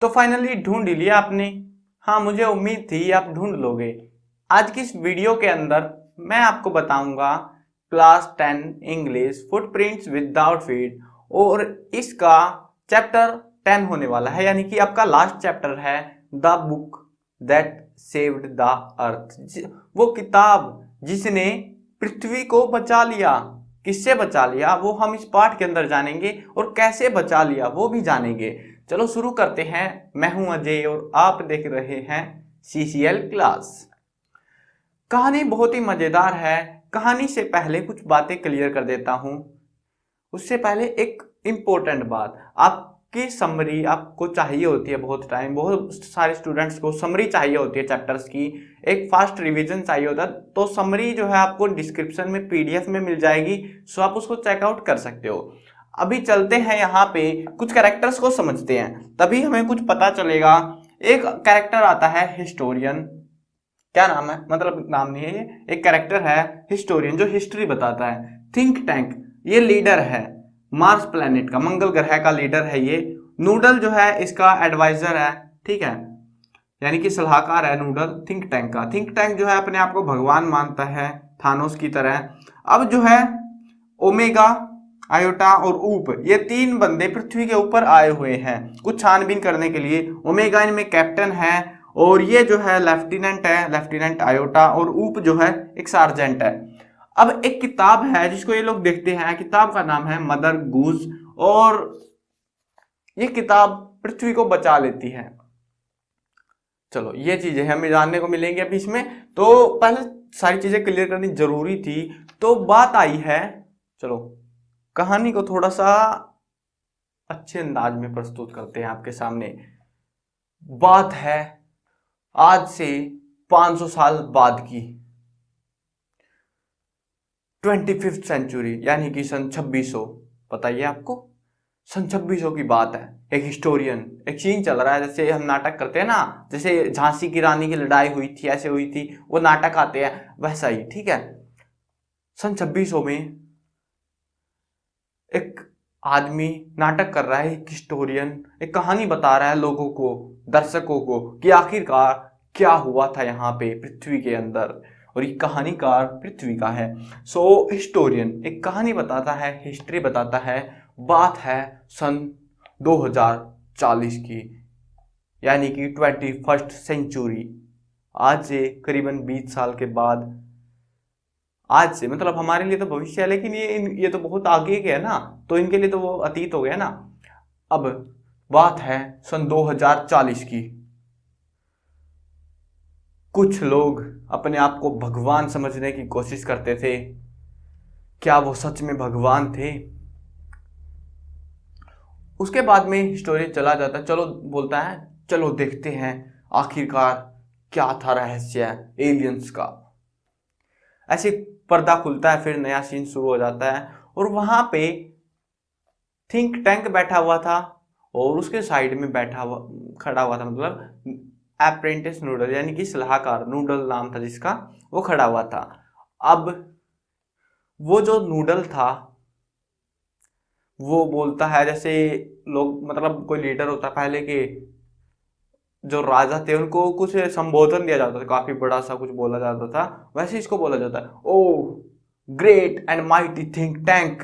तो फाइनली ढूंढ ही लिया आपने। हाँ, मुझे उम्मीद थी आप ढूंढ लोगे। आज की इस वीडियो के अंदर मैं आपको बताऊंगा class 10 English footprints without feet, और इसका चैप्टर 10 होने वाला है, यानी कि आपका लास्ट चैप्टर है the book that saved the earth. वो किताब जिसने पृथ्वी को बचा लिया। किससे बचा लिया वो हम इस पाठ के अंदर जानेंगे, और कैसे बचा लिया वो भी जानेंगे। चलो शुरू करते हैं। मैं हूं अजय और आप देख रहे हैं CCL क्लास। कहानी बहुत ही मजेदार है। कहानी से पहले कुछ बातें क्लियर कर देता हूं। उससे पहले एक इम्पोर्टेंट बात, आपकी समरी आपको चाहिए होती है। बहुत टाइम बहुत सारे स्टूडेंट्स को समरी चाहिए होती है चैप्टर्स की, एक फास्ट रिवीजन चाहिए होता है। तो समरी जो है आपको डिस्क्रिप्शन में PDF में मिल जाएगी, सो आप उसको चेकआउट कर सकते हो। अभी चलते हैं यहाँ पे कुछ कैरेक्टर्स को समझते हैं, तभी हमें कुछ पता चलेगा। एक कैरेक्टर आता है हिस्टोरियन। क्या नाम है, मतलब नाम नहीं है, ये एक कैरेक्टर है हिस्टोरियन जो हिस्ट्री बताता है। थिंक टैंक, ये लीडर है मार्स प्लेनेट का, मंगल ग्रह का लीडर है ये। नूडल जो है इसका एडवाइजर है, ठीक है, यानी कि सलाहकार है नूडल थिंक टैंक का। थिंक टैंक जो है अपने आप को भगवान मानता है, थानोस की तरह। अब जो है ओमेगा, आयोटा और ऊप, ये तीन बंदे पृथ्वी के ऊपर आए हुए हैं कुछ छानबीन करने के लिए। ओमेगा इनमें कैप्टन है, और ये जो है लेफ्टिनेंट है, लेफ्टिनेंट आयोटा, और ऊप जो है एक सार्जेंट है। अब एक किताब है जिसको ये लोग देखते हैं, किताब का नाम है मदर गूज, और ये किताब पृथ्वी को बचा लेती है। चलो ये चीजें हमें जानने को मिलेंगी अभी इसमें, तो पहले सारी चीजें क्लियर करनी जरूरी थी। तो बात आई है, चलो कहानी को थोड़ा सा अच्छे अंदाज में प्रस्तुत करते हैं आपके सामने। बात है आज से 500 साल बाद की, 25th सेंचुरी, यानी कि सन 2600। बताइए आपको, सन 2600 की बात है। एक हिस्टोरियन, एक सीन चल रहा है, जैसे हम नाटक करते हैं ना, जैसे झांसी की रानी की लड़ाई हुई थी, ऐसे हुई थी, वो नाटक आते हैं वैसा ही, ठीक है। सन 2600 में एक आदमी नाटक कर रहा है, एक हिस्टोरियन एक कहानी बता रहा है लोगों को, दर्शकों को, कि आखिरकार क्या हुआ था यहाँ पे पृथ्वी के अंदर, और ये कहानीकार पृथ्वी का है। सो हिस्टोरियन एक कहानी बताता है, हिस्ट्री बताता है। बात है सन 2040 की, यानी कि 21st सेंचुरी। आज से करीबन 20 साल के बाद, आज से मतलब हमारे लिए तो भविष्य है, लेकिन ये तो बहुत आगे के है ना, तो इनके लिए तो वो अतीत हो गया ना। अब बात है सन 2040 की। कुछ लोग अपने आप को भगवान समझने की कोशिश करते थे। क्या वो सच में भगवान थे? उसके बाद में हिस्टोरियन चला जाता, चलो बोलता है चलो देखते हैं आखिरकार क्या था रहस्य एलियंस का। ऐसे पर्दा खुलता है, फिर नया सीन शुरू हो जाता है, और वहां पे थिंक टैंक बैठा हुआ था, और उसके साइड में बैठा हुआ खड़ा हुआ था, मतलब अप्रेंटिस नूडल, यानी कि सलाहकार नूडल नाम था जिसका, वो खड़ा हुआ था। अब वो जो नूडल था वो बोलता है, जैसे लोग मतलब कोई लीडर होता पहले के, जो राजा थे उनको कुछ संबोधन दिया जाता था, काफी बड़ा सा कुछ बोला जाता था, वैसे इसको बोला जाता है, O great and mighty think tank.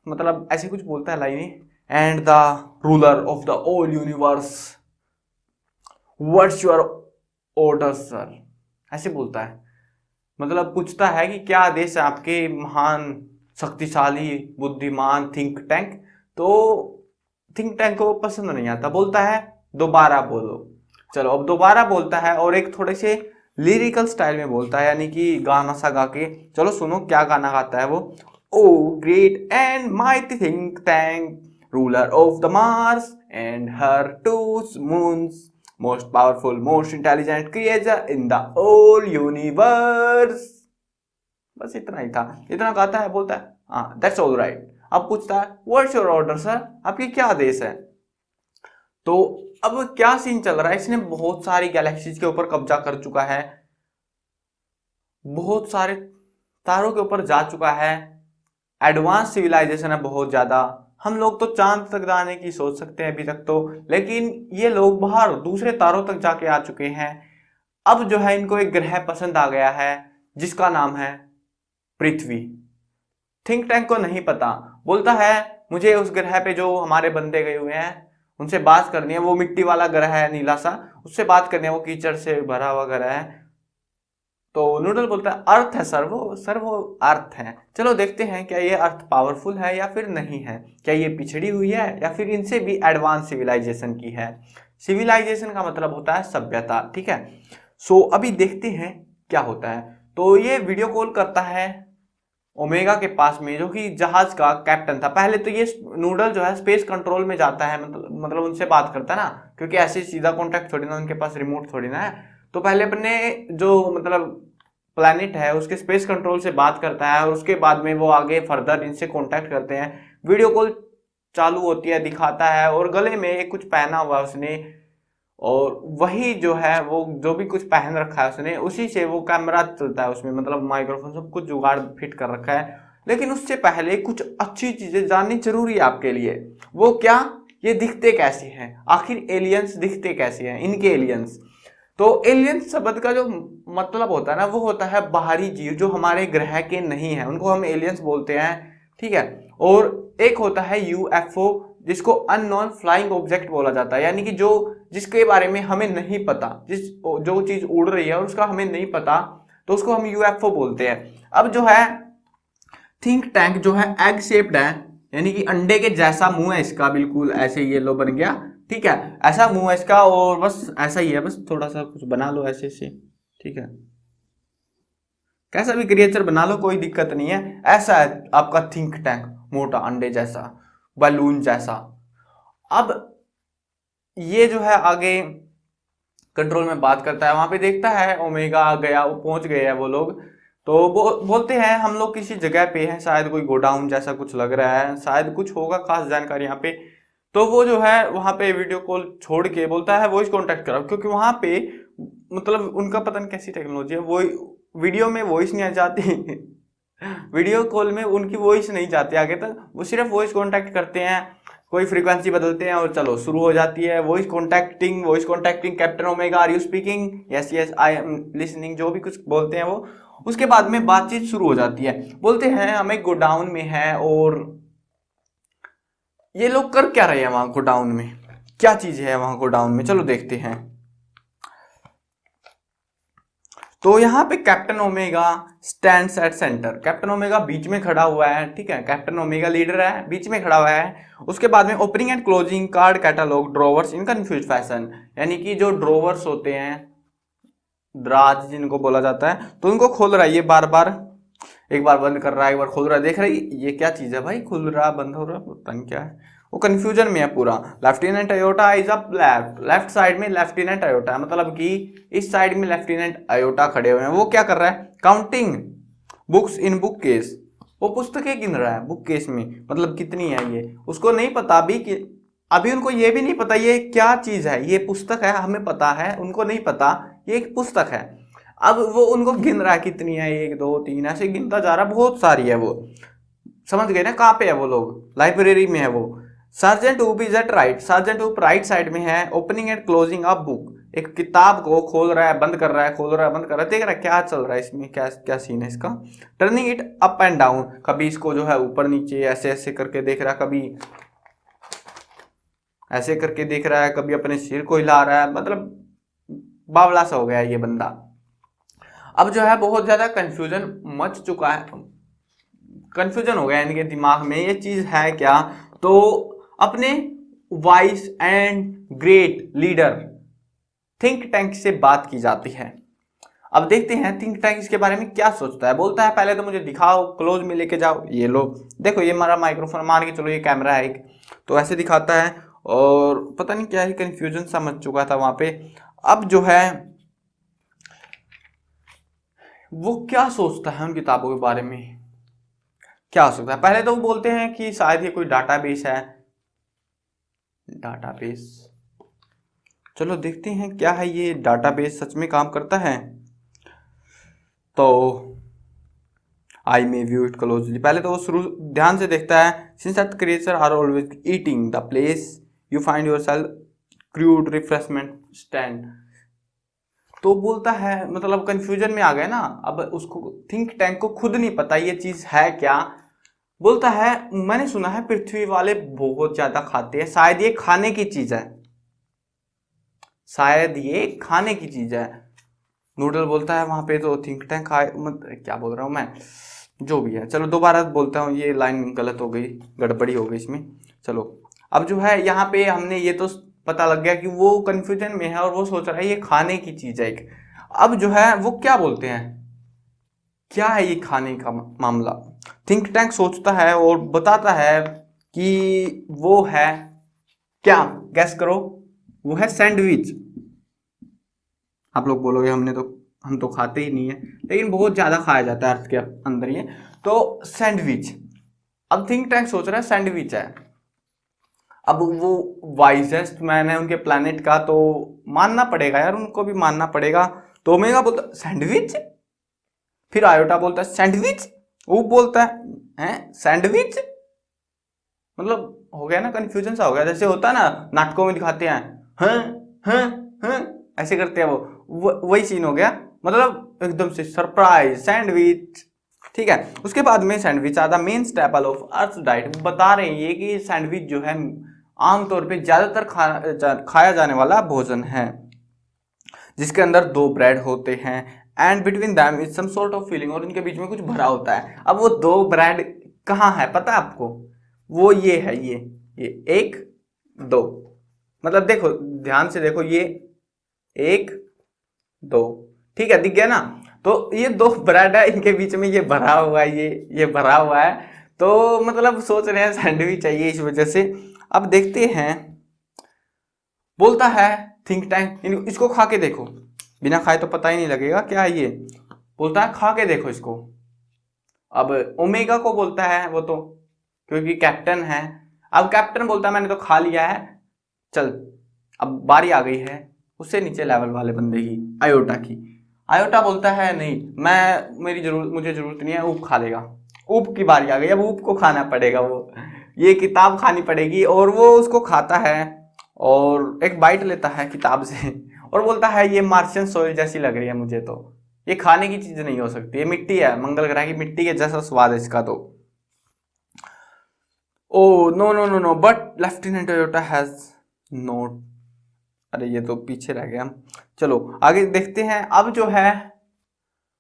मतलब ऐसे कुछ बोलता है line, and the ruler of the all universe, what's your order sir, ऐसे बोलता है। मतलब पूछता है कि क्या आदेश है आपके महान शक्तिशाली बुद्धिमान थिंक टैंक। तो थिंक टैंक को पसंद नहीं आता, बोलता है दोबारा बोलो। चलो अब दोबारा बोलता है, और एक थोड़े से लिरिकल स्टाइल में बोलता है, यानी कि गाना सा गा के। चलो सुनो क्या गाना गाता है वो। O great and mighty think tank, ruler of the Mars and her two moons, most powerful, most intelligent creature in the whole universe। बस इतना ही था, इतना गाता है, बोलता है हाँ दैट्स ऑल राइट। अब पूछता है व्हाट्स योर ऑर्डर सर, आपकी क्या आदेश है। तो अब क्या सीन चल रहा है, इसने बहुत सारी गैलेक्सीज के ऊपर कब्जा कर चुका है, बहुत सारे तारों के ऊपर जा चुका है, एडवांस सिविलाइजेशन है बहुत ज्यादा। हम लोग तो चांद तक जाने की सोच सकते हैं अभी तक तो, लेकिन ये लोग बाहर दूसरे तारों तक जाके आ चुके हैं। अब जो है इनको एक ग्रह पसंद आ गया है जिसका नाम है पृथ्वी। थिंक टैंक को नहीं पता, बोलता है मुझे उस ग्रह पे जो हमारे बंदे गए हुए हैं उनसे बात करनी है। वो मिट्टी वाला ग्रह है नीला सा, उससे बात करनी है, वो कीचड़ से भरा हुआ ग्रह है। तो नूडल बोलता है अर्थ है सर, वो अर्थ है। चलो देखते हैं क्या ये अर्थ पावरफुल है या फिर नहीं है, क्या ये पिछड़ी हुई है या फिर इनसे भी एडवांस सिविलाइजेशन की है। सिविलाइजेशन का मतलब होता है सभ्यता, ठीक है। सो अभी देखते हैं क्या होता है। तो ये वीडियो कॉल करता है ओमेगा के पास में, जो कि जहाज का कैप्टन था। पहले तो ये नूडल जो है स्पेस कंट्रोल में जाता है, मतलब उनसे बात करता है ना, क्योंकि ऐसे सीधा कॉन्टेक्ट थोड़ी ना, उनके पास रिमोट थोड़ी ना है। तो पहले अपने जो मतलब प्लैनेट है उसके स्पेस कंट्रोल से बात करता है, और उसके बाद में वो आगे फर्दर इनसे कॉन्टेक्ट करते हैं। वीडियो कॉल चालू होती है, दिखाता है, और गले में एक कुछ पहना हुआ उसने, और वही जो है वो जो भी कुछ पहन रखा है उसने, उसी से वो कैमरा चलता है उसमें, मतलब माइक्रोफोन सब कुछ जुगाड़ फिट कर रखा है। लेकिन उससे पहले कुछ अच्छी चीजें जाननी जरूरी है आपके लिए। वो क्या, ये दिखते कैसे हैं, आखिर एलियंस दिखते कैसे हैं, इनके एलियंस। तो एलियंस शब्द का जो मतलब होता है ना, वो होता है बाहरी जीव जो हमारे ग्रह के नहीं है, उनको हम एलियंस बोलते हैं, ठीक है। और एक होता है यूएफओ, जिसको अननोन फ्लाइंग ऑब्जेक्ट बोला जाता है, यानी कि जो जिसके बारे में हमें नहीं पता, जो चीज उड़ रही है और उसका हमें नहीं पता, तो उसको हम यूएफओ बोलते हैं। अब जो है थिंक टैंक जो है एग शेप्ड है, यानी कि अंडे के जैसा मुंह है इसका, बिल्कुल ऐसे येलो बन गया, ठीक है। ऐसा मुंह है इसका, और बस ऐसा ही है, बस थोड़ा सा कुछ बना लो ऐसे से, ठीक है। कैसा भी क्रिएचर बना लो, कोई दिक्कत नहीं है। ऐसा है आपका थिंक टैंक, मोटा अंडे जैसा, बलून जैसा। अब ये जो है आगे कंट्रोल में बात करता है, वहां पे देखता है ओमेगा आ गया, वो पहुंच गए हैं वो लोग। तो वो बोलते हैं हम लोग किसी जगह पे हैं, शायद कोई गोडाउन जैसा कुछ लग रहा है, शायद कुछ होगा खास जानकारी यहाँ पे। तो वो जो है वहां पे वीडियो कॉल छोड़ के बोलता है वॉइस कॉन्टेक्ट करो, क्योंकि वहां पे मतलब उनका पता नहीं कैसी टेक्नोलॉजी है, वो वीडियो में वॉइस नहीं आ जाती वीडियो कॉल में उनकी वॉइस नहीं जाती आगे तक, वो सिर्फ वॉइस कॉन्टेक्ट करते हैं, कोई फ्रीक्वेंसी बदलते हैं और चलो शुरू हो जाती है voice contacting captain Omega are you speaking, yes yes I am listening, जो भी कुछ बोलते हैं वो। उसके बाद में बातचीत शुरू हो जाती है। बोलते हैं हम एक गोडाउन में है, और ये लोग कर क्या रहे हैं वहां गोडाउन में, क्या चीज है वहां गोडाउन में, चलो देखते हैं। तो यहाँ पे captain Omega stands at centre, captain Omega बीच में खड़ा हुआ है, ठीक है। कैप्टन ओमेगा लीडर है, बीच में खड़ा हुआ है। उसके बाद में opening and closing card catalogue drawers in confuse fashion, यानी कि जो ड्रॉवर्स होते हैं, दराज जिनको बोला जाता है, तो उनको खोल रहा है ये बार बार, एक बार बंद कर रहा है, एक बार खोल रहा है, देख रही ये क्या चीज है भाई, खुल रहा बंद हो रहा, पता नहीं क्या है, वो कंफ्यूजन में है पूरा। Lieutenant Iota is up left side में लेफ्टिनेंट अयोटा है, मतलब कि इस साइड में लेफ्टिनेंट अयोटा खड़े हुए हैं। वो क्या कर रहा है, counting books in book case, वो पुस्तकें गिन रहा है बुक केस में, मतलब कितनी है ये, उसको नहीं पता अभी कि अभी उनको ये भी नहीं पता ये क्या चीज है, ये पुस्तक है, हमें पता है, उनको नहीं पता ये एक पुस्तक है। अब वो उनको गिन रहा है कितनी है, 1 2 3 ऐसे गिनता जा रहा है, बहुत सारी है वो। समझ गए ना कहाँ पे है वो लोग, लाइब्रेरी में है वो। सर्जेंट ऊप इज एट राइट, सर्जेंट ऊप राइट साइड में है। Opening and closing a book, एक किताब को खोल रहा है बंद कर रहा है, खोल रहा है बंद कर रहा है, देख रहा है क्या चल रहा है इसमें, क्या क्या सीन है इसका। Turning it up and down, कभी इसको जो है ऊपर नीचे ऐसे ऐसे करके देख रहा है, कभी ऐसे करके देख रहा है, कभी अपने सिर को हिला रहा है, मतलब बावला सा हो गया है ये बंदा। अब जो है बहुत ज्यादा कंफ्यूजन मच चुका है, कंफ्यूजन हो गया इनके दिमाग में, ये चीज है क्या। तो अपने vice and great leader think tank से बात की जाती है। अब देखते हैं थिंक टैंक इसके बारे में क्या सोचता है। बोलता है पहले तो मुझे दिखाओ, क्लोज में लेके जाओ, ये लो देखो ये हमारा माइक्रोफोन, मान के चलो ये कैमरा है एक, तो ऐसे दिखाता है, और पता नहीं क्या ही कंफ्यूजन सा मच चुका था वहां पे। अब जो है वो क्या सोचता है उन किताबों के बारे में, क्या हो सकता है। पहले तो वो बोलते हैं कि शायद ये कोई डाटाबेस है, डाटाबेस, चलो देखते हैं क्या है ये डाटाबेस, सच में काम करता है। तो I may view it closely. पहले तो वो शुरू ध्यान से देखता है। Since that creature are always eating the place you find yourself crude refreshment stand. तो बोलता है मतलब कंफ्यूजन में आ गया ना। अब उसको थिंक टैंक को खुद नहीं पता ये चीज है क्या। बोलता है मैंने सुना है पृथ्वी वाले बहुत ज्यादा खाते हैं, शायद ये खाने की चीज है, शायद ये खाने की चीज है। नूडल बोलता है वहां पे तो थिंक टैंक खाए, क्या बोल रहा हूं मैं, जो भी है। चलो दोबारा बोलता हूँ, ये लाइन गलत हो गई, गड़बड़ी हो गई इसमें। चलो अब जो है यहाँ पे हमने ये तो पता लग गया कि वो कंफ्यूजन में है और वो सोच रहा है ये खाने की चीज है एक। अब जो है वो क्या बोलते हैं, क्या है ये खाने का मामला। थिंक टैंक सोचता है और बताता है कि वो है क्या, गैस करो, वो है सैंडविच। आप लोग बोलोगे हम तो खाते ही नहीं है, लेकिन बहुत ज्यादा खाया जाता है अर्थ के अंदर ये, तो सैंडविच। अब थिंक टैंक सोच रहा है सैंडविच है। अब वो वाइजेस्ट मैन है उनके प्लेनेट का, तो मानना पड़ेगा यार, उनको भी मानना पड़ेगा। तो ओमेगा बोलता सैंडविच, फिर आयोटा बोलता है सैंडविच, वो बोलता है सैंडविच। मतलब हो गया ना, कंफ्यूजन सा हो गया। जैसे होता है ना नाटकों में दिखाते हैं, हैं हैं हैं ऐसे करते हैं वही सीन हो गया। मतलब एकदम से सरप्राइज सैंडविच। ठीक है, उसके बाद में sandwich are the main staple of earth diet. बता रहे हैं ये कि सैंडविच जो है आमतौर पे ज्यादातर खाया जाने वाला भोजन है, जिसके अंदर दो ब्रेड होते हैं and between them is some sort of feeling, और इनके बीच में कुछ भरा होता है। अब वो दो ब्रेड कहाँ है पता है आपको, वो ये है, ये एक दो, मतलब देखो ध्यान से देखो, ये एक दो, ठीक है दिख गया ना। तो ये दो ब्रेड है, इनके बीच में ये भरा हुआ है, ये भरा हुआ है, तो मतलब सोच रहे हैं सैंडविच चाहिए इस वजह से। अब देखते हैं, बोलता है थिंक टैंक इसको खा के देखो, बिना खाए तो पता ही नहीं लगेगा क्या है ये। बोलता है खा के देखो इसको। अब ओमेगा को बोलता है वो तो, क्योंकि कैप्टन है। अब कैप्टन बोलता है मैंने तो खा लिया है, चल अब बारी आ गई है उससे नीचे लेवल वाले बंदे की, आयोटा की। आयोटा बोलता है नहीं, मुझे जरूरत नहीं है, ऊप खा लेगा। ऊप की बारी आ गई, अब ऊप को खाना पड़ेगा, वो ये किताब खानी पड़ेगी। और वो उसको खाता है और एक बाइट लेता है किताब से और बोलता है ये मार्शियन सोइल जैसी लग रही है मुझे, तो ये खाने की चीज नहीं हो सकती, ये मिट्टी है, मंगल ग्रह की मिट्टी के जैसा स्वाद है इसका। तो oh no no no no but lieutenant iota has not, अरे ये तो पीछे रह गया। चलो आगे देखते हैं। अब जो है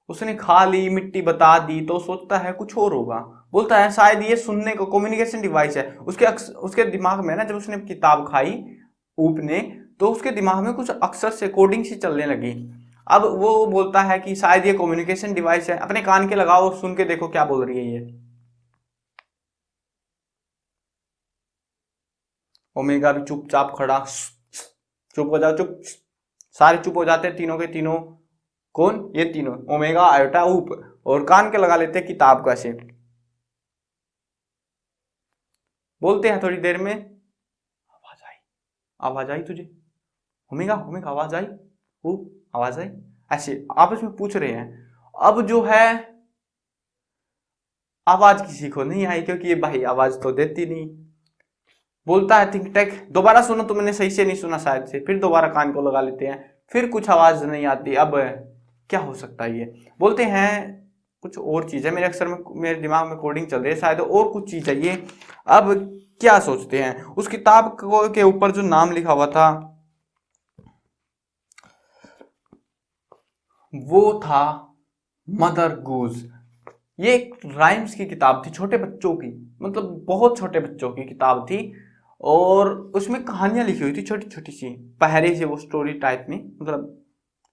उसने खा ली, मिट्टी बता दी, तो सोचता है कुछ और होगा। बोलता है शायद ये सुनने को कम्युनिकेशन डिवाइस है। उसके दिमाग में ना, जब उसने किताब खाई ऊप ने, तो उसके दिमाग में कुछ अक्षर से कोडिंग सी चलने लगी। अब वो बोलता है कि शायद ये कम्युनिकेशन डिवाइस है, अपने कान के लगाओ, सुन के देखो क्या बोल रही है ये। ओमेगा भी चुपचाप खड़ा, चुप हो जाओ चुप, सारे चुप हो जाते हैं तीनों के तीनों। कौन, ये तीनों, ओमेगा आयोटा ऊप, और कान के लगा लेते हैं किताब का से। बोलते हैं थोड़ी देर में आवाज आई तुझे, ओमेगा ओमेगा आवाज आई, ऊप आवाज आई, ऐसे आपस में पूछ रहे हैं। अब जो है आवाज किसी को नहीं आई, क्योंकि ये भाई आवाज तो देती नहीं। बोलता है थिंक टैंक दोबारा सुनो, तो मैंने सही से नहीं सुना शायद से, फिर दोबारा कान को लगा लेते हैं, फिर कुछ आवाज नहीं आती। अब क्या हो सकता है ये। बोलते हैं कुछ और चीज है, मेरे अक्सर में मेरे दिमाग में कोडिंग चल रही है, शायद और कुछ चीज है ये। अब क्या सोचते हैं, उस किताब के ऊपर जो नाम लिखा हुआ था वो था मदर गूज। ये एक राइम्स की किताब थी, छोटे बच्चों की, मतलब बहुत छोटे बच्चों की किताब थी, और उसमें कहानियां लिखी हुई थी छोटी छोटी सी, पहले से वो स्टोरी टाइप में, मतलब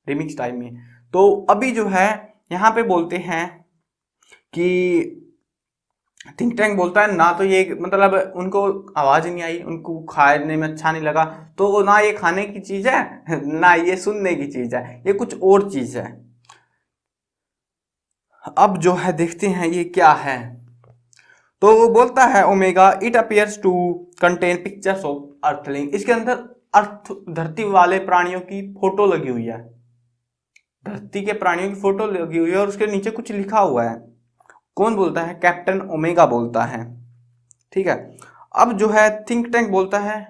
रिमिक्स टाइप में। तो अभी जो है यहाँ पे बोलते हैं कि थिंक टैंक बोलता है ना, तो ये मतलब उनको आवाज नहीं आई, उनको खाने में अच्छा नहीं लगा, तो ना ये खाने की चीज है ना ये सुनने की चीज है, ये कुछ और चीज है। अब जो है देखते हैं ये क्या है। तो वो बोलता है Omega it appears to contain pictures of earthling. इसके अंदर अर्थ धरती वाले प्राणियों की फोटो लगी हुई है, धरती के प्राणियों की फोटो लगी हुई है, और उसके नीचे कुछ लिखा हुआ है। कौन बोलता है? कैप्टन ओमेगा बोलता है, ठीक है। अब जो है थिंक टैंक बोलता है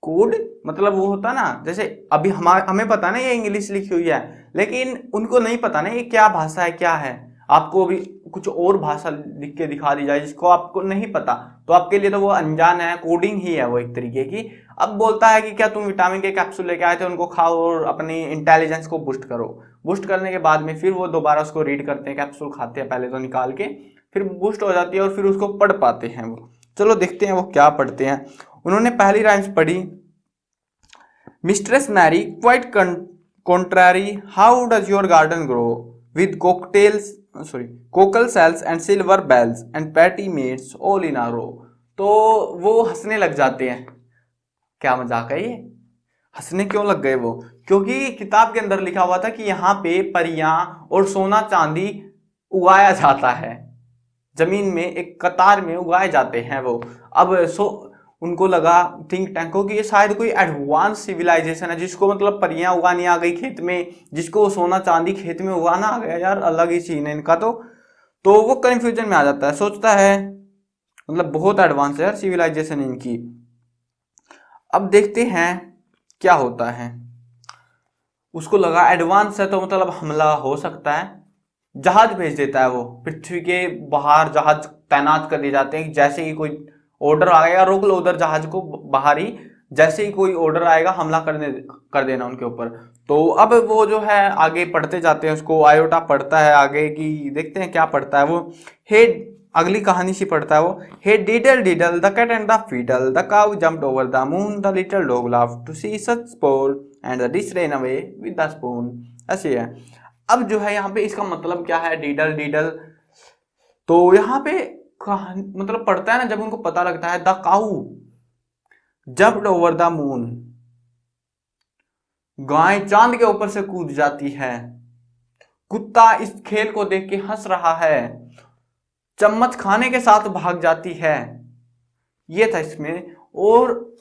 कोड, मतलब वो होता ना, जैसे अभी हमें पता ना ये इंग्लिश लिखी हुई है, लेकिन उनको नहीं पता ना ये क्या भाषा है क्या है। आपको अभी कुछ और भाषा लिख के दिखा दी जाए जिसको आपको नहीं पता, तो आपके लिए तो वो अनजान है, कोडिंग ही है वो एक तरीके की। अब बोलता है कि क्या तुम विटामिन के कैप्सूल लेके आए थे, उनको खाओ और अपनी इंटेलिजेंस को बूस्ट करो। बूस्ट करने के बाद में फिर वो दोबारा उसको रीड करते हैं, कैप्सूल खाते हैं पहले तो निकाल के, फिर बूस्ट हो जाती है और फिर उसको पढ़ पाते हैं वो। चलो देखते हैं वो क्या पढ़ते हैं। उन्होंने पहली राइम्स पढ़ी, mistress Mary quite contrary, how does your garden grow with cockle shells and silver bells and petty maids all in a row। तो वो हंसने लग जाते हैं। क्या मजाक है ये, हंसने क्यों लग गए वो? क्योंकि किताब के अंदर लिखा हुआ था कि यहाँ पे परियां और सोना चांदी उगाया जाता है, जमीन में एक कतार में उगाए जाते हैं वो। अब उनको लगा थिंक टैंक को कि ये शायद कोई एडवांस सिविलाइजेशन है, जिसको मतलब परियां उगानी आ गई खेत में, जिसको सोना चांदी खेत में उगाना आ गया, यार अलग ही सीन है इनका। तो वो कंफ्यूजन में आ जाता है, सोचता है मतलब बहुत एडवांस है यार सिविलाइजेशन इनकी। अब देखते हैं क्या होता है। उसको लगा एडवांस है तो मतलब हमला हो सकता है, जहाज भेज देता है वो, पृथ्वी के बाहर जहाज तैनात कर दिए जाते हैं। जैसे ही कोई ऑर्डर आएगा, रोक लो उधर जहाज को बाहर ही, जैसे ही कोई ऑर्डर आएगा हमला कर देना उनके ऊपर। तो अब वो जो है आगे पढ़ते जाते हैं, उसको आयोटा पढ़ता है आगे की, देखते हैं क्या पढ़ता है वो। हे, अगली कहानी सी पढ़ता है वो। Hey diddle diddle the cat and the fiddle, the cow jumped over the moon, the little dog laughed to see such sport and the dish ran away with the spoon. ऐसे है। अब जो है यहाँ पे इसका मतलब क्या है डिडल डिडल, तो यहाँ पे कहानी मतलब पढ़ता है ना, जब उनको पता लगता है the cow jumped over the moon, गाय चांद के ऊपर से कूद जाती है, कुत्ता इस खेल को देख के हंस रहा है, चम्मच खाने के साथ भाग जाती है, ये था इसमें। और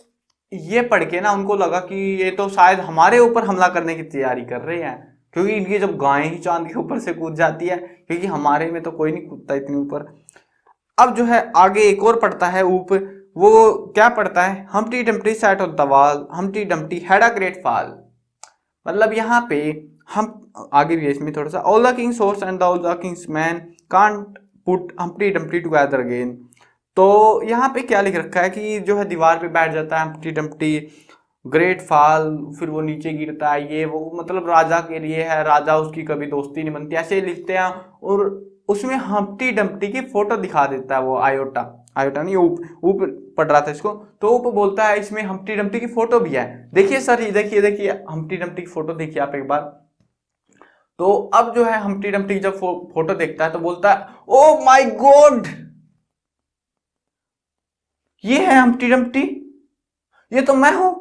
ये पढ़ के ना उनको लगा कि ये तो शायद हमारे ऊपर हमला करने की तैयारी कर रहे हैं, क्योंकि इनकी जब गायें ही चांद के ऊपर से कूद जाती है, क्योंकि हमारे में तो कोई नहीं कूदता इतनी ऊपर। अब जो है आगे एक और पढ़ता है ऊपर, वो क्या पढ़ता है, Humpty Dumpty sat on the wall, Humpty Dumpty had a great fall. मतलब यहाँ पे हम आगे भी इसमें थोड़ा सा, all the Kings horse and all the Kings man can't put Humpty Dumpty together again. तो यहाँ पे क्या लिख रखा है कि जो है दीवार पे बैठ जाता है हम्प्टी डम्प्टी, ग्रेट फॉल, फिर वो नीचे गिरता है, ये वो मतलब राजा के लिए है, राजा उसकी कभी दोस्ती नहीं बनती, ऐसे लिखते हैं। और उसमें हम्प्टी डम्प्टी की फोटो दिखा देता है वो आयोटा, आयोटा नहीं ऊप पढ़ रहा था इसको, तो ऊप बोलता है इसमें हम्प्टी डम्प्टी की फोटो भी है। देखिए सर, ये देखिए देखिए हम्प्टी डम्प्टी की फोटो देखिए आप एक बार। तो अब जो है हम्प्टी डम्प्टी जब फोटो देखता है तो बोलता है ओ माय गॉड, ये है हम्प्टी डम्प्टी, ये तो मैं हूं।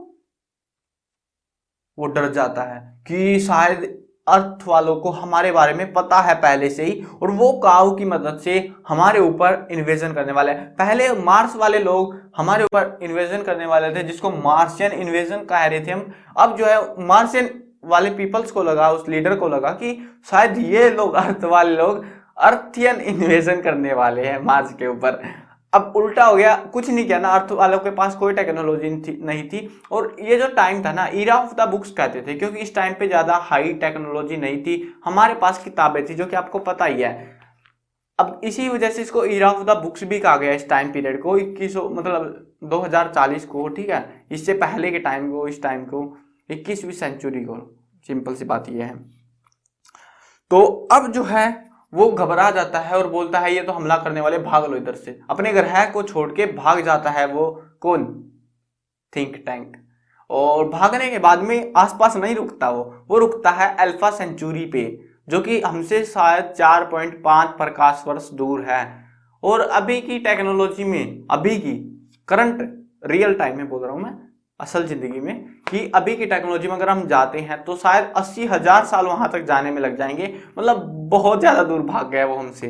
वो डर जाता है कि शायद अर्थ वालों को हमारे बारे में पता है पहले से ही, और वो काऊ की मदद से हमारे ऊपर इन्वेजन करने वाले हैं। पहले मार्स वाले लोग हमारे ऊपर इन्वेजन करने वाले थे, जिसको मार्शियन इन्वेजन कह रहे थे हम। अब जो है मार्शियन वाले पीपल्स को लगा, उस लीडर को लगा कि शायद ये लोग अर्थ वाले लोग अर्थियन इन्वेजन करने वाले हैं मार्स के ऊपर। अब उल्टा हो गया, कुछ नहीं किया ना, अर्थ वालों के पास कोई टेक्नोलॉजी नहीं थी। और ये जो टाइम था ना, ईरा ऑफ द बुक्स कहते थे, क्योंकि इस टाइम पे ज्यादा हाई टेक्नोलॉजी नहीं थी, हमारे पास किताबें थी, जो कि आपको पता ही है। अब इसी वजह से इसको ईरा ऑफ द बुक्स भी कहा गया इस टाइम पीरियड को, 2100 मतलब 2040 को, ठीक है, इससे पहले के टाइम को, इस टाइम को 21वीं सेंचुरी को, सिंपल सी बात यह है। तो अब जो है वो घबरा जाता है और बोलता है ये तो हमला करने वाले, भाग लो इधर से। अपने ग्रह को छोड़ के भाग जाता है वो, कौन, थिंक टैंक। और भागने के बाद में आसपास नहीं रुकता वो रुकता है अल्फा सेंचुरी पे, जो कि हमसे शायद 4.5 प्रकाश वर्ष दूर है। और अभी की टेक्नोलॉजी में, अभी की करंट रियल टाइम में बोल रहा हूं मैं, असल जिंदगी में, कि अभी की टेक्नोलॉजी में अगर हम जाते हैं तो शायद 80,000 साल वहां तक जाने में लग जाएंगे। मतलब बहुत ज्यादा दूर भाग गया वो हमसे,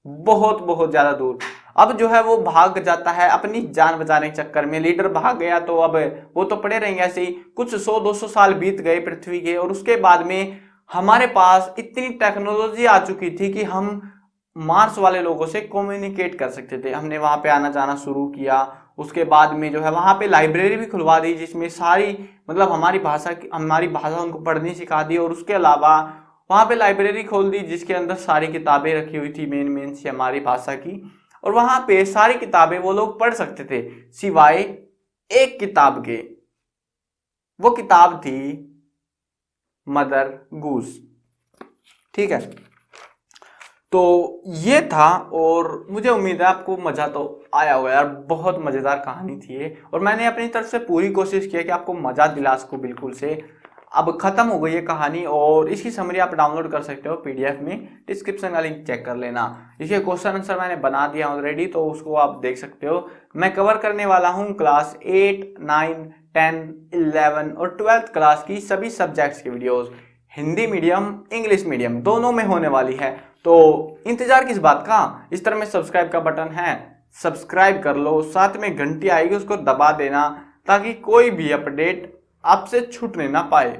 बहुत बहुत ज्यादा दूर। अब जो है वो भाग जाता है अपनी जान बचाने के चक्कर में, लीडर भाग गया तो अब वो तो पड़े रहेंगे ऐसे ही। कुछ 100-200 साल बीत गए पृथ्वी के, और उसके बाद में हमारे पास इतनी टेक्नोलॉजी आ चुकी थी कि हम मार्स वाले लोगों से कम्युनिकेट कर सकते थे। हमने वहाँ पे आना जाना शुरू किया। उसके बाद में जो है वहाँ पे लाइब्रेरी भी खुलवा दी, जिसमें सारी मतलब हमारी भाषा उनको पढ़नी सिखा दी। और उसके अलावा वहाँ पे लाइब्रेरी खोल दी जिसके अंदर सारी किताबें रखी हुई थी मेन सी हमारी भाषा की। और वहाँ पे सारी किताबें वो लोग पढ़ सकते थे सिवाय एक किताब के। वो किताब थी मदर गूस। ठीक है, तो ये था। और मुझे उम्मीद है आपको मजा तो आया होगा यार, बहुत मजेदार कहानी थी ये। और मैंने अपनी तरफ से पूरी कोशिश की है कि आपको मजा दिला सकूं बिल्कुल से। अब खत्म हो गई है कहानी, और इसकी समरी आप डाउनलोड कर सकते हो पीडीएफ में, डिस्क्रिप्शन का लिंक चेक कर लेना। इसके क्वेश्चन आंसर मैंने बना दिया ऑलरेडी, तो उसको आप देख सकते हो। मैं कवर करने वाला हूँ क्लास 8, 9, 10, 11 और 12th क्लास की सभी सब्जेक्ट्स की videos. Hindi medium English medium दोनों में होने वाली है। तो इंतजार किस बात का, इस तरह में सब्सक्राइब का बटन है, सब्सक्राइब कर लो, साथ में घंटी आएगी उसको दबा देना, ताकि कोई भी अपडेट आपसे छूटने ना पाए।